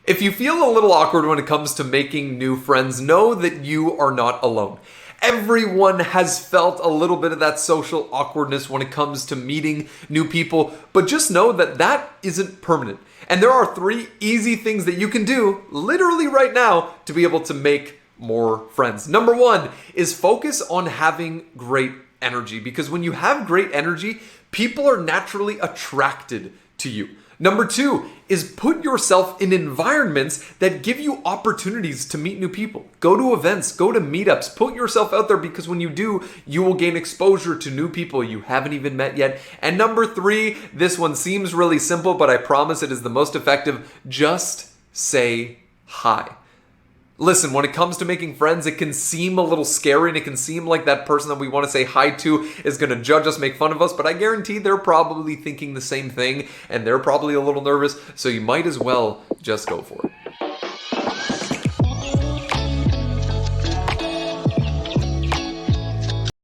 If you feel a little awkward when it comes to making new friends, know that you are not alone. Everyone has felt a little bit of that social awkwardness when it comes to meeting new people, but just know that that isn't permanent. And there are 3 easy things that you can do literally right now to be able to make more friends. Number 1 is focus on having great energy, because when you have great energy, people are naturally attracted to you. Number 2 is put yourself in environments that give you opportunities to meet new people. Go to events, go to meetups, put yourself out there, because when you do, you will gain exposure to new people you haven't even met yet. And number 3, this one seems really simple, but I promise it is the most effective. Just say hi. Listen, when it comes to making friends, it can seem a little scary, and it can seem like that person that we want to say hi to is going to judge us, make fun of us, but I guarantee they're probably thinking the same thing, and they're probably a little nervous, so you might as well just go for it.